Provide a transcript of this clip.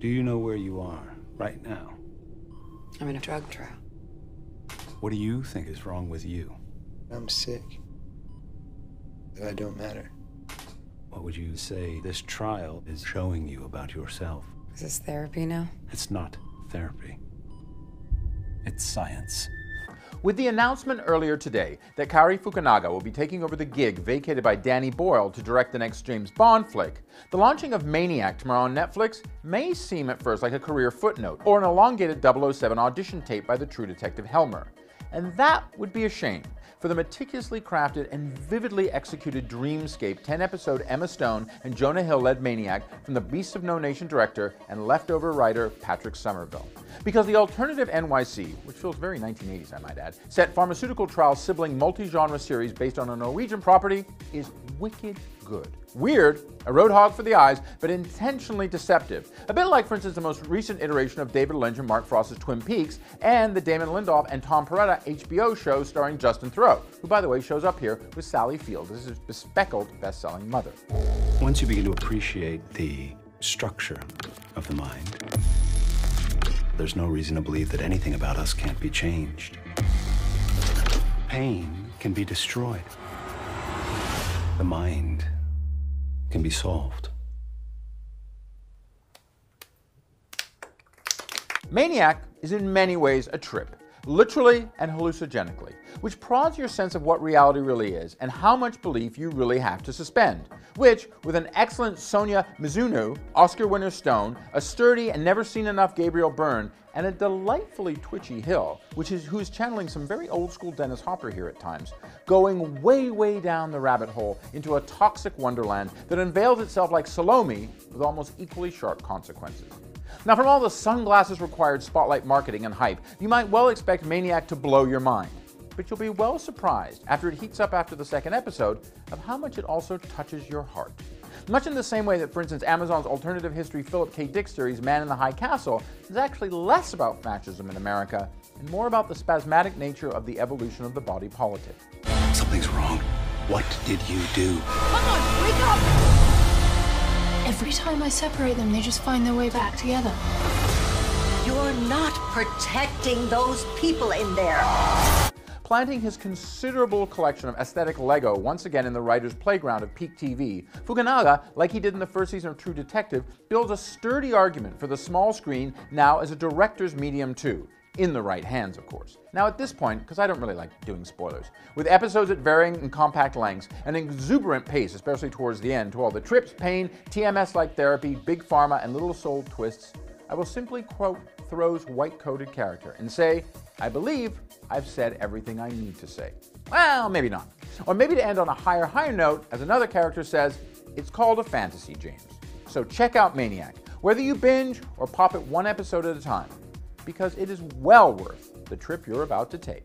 Do you know where you are right now? I'm in a drug trial. What do you think is wrong with you? I'm sick. But I don't matter. What would you say this trial is showing you about yourself? Is this therapy now? It's not therapy. It's science. With the announcement earlier today that Cary Fukunaga will be taking over the gig vacated by Danny Boyle to direct the next James Bond flick, the launching of Maniac tomorrow on Netflix may seem at first like a career footnote or an elongated 007 audition tape by the true detective Helmer. And that would be a shame, for the meticulously crafted and vividly executed dreamscape 10-episode Emma Stone and Jonah Hill-led Maniac from the Beasts of No Nation director and leftover writer Patrick Somerville. Because the alternative NYC, which feels very 1980s I might add, set pharmaceutical trial sibling multi-genre series based on a Norwegian property is wicked good. Weird, a roadhog for the eyes, but intentionally deceptive. A bit like, for instance, the most recent iteration of David Lynch and Mark Frost's Twin Peaks, and the Damon Lindelof and Tom Perrotta HBO show starring Justin Theroux, who, by the way, shows up here with Sally Field as his bespectacled best-selling mother. Once you begin to appreciate the structure of the mind, there's no reason to believe that anything about us can't be changed. Pain can be destroyed. The mind can be solved. Maniac is in many ways a trip, literally and hallucinogenically, which prods your sense of what reality really is and how much belief you really have to suspend, which, with an excellent Sonia Mizuno, Oscar winner Stone, a sturdy and never seen enough Gabriel Byrne, and a delightfully twitchy Hill, who is channeling some very old school Dennis Hopper here at times, going way, way down the rabbit hole into a toxic wonderland that unveils itself like Salome with almost equally sharp consequences. Now, from all the sunglasses required spotlight marketing and hype, you might well expect Maniac to blow your mind. But you'll be well surprised, after it heats up after the second episode, of how much it also touches your heart. Much in the same way that, for instance, Amazon's alternative history Philip K. Dick series Man in the High Castle is actually less about fascism in America and more about the spasmodic nature of the evolution of the body politic. Something's wrong. What did you do? Come on, wake up! Every time I separate them, they just find their way back together. You're not protecting those people in there. Planting his considerable collection of aesthetic Lego once again in the writer's playground of peak TV, Fukunaga, like he did in the first season of True Detective, builds a sturdy argument for the small screen now as a director's medium too. In the right hands, of course. Now at this point, because I don't really like doing spoilers, with episodes at varying and compact lengths, an exuberant pace, especially towards the end, to all the trips, pain, TMS-like therapy, big pharma, and little-souled twists, I will simply quote Theroux's white-coated character and say, I believe I've said everything I need to say. Well, maybe not. Or maybe to end on a higher note, as another character says, it's called a fantasy, James. So check out Maniac, whether you binge or pop it one episode at a time, because it is well worth the trip you're about to take.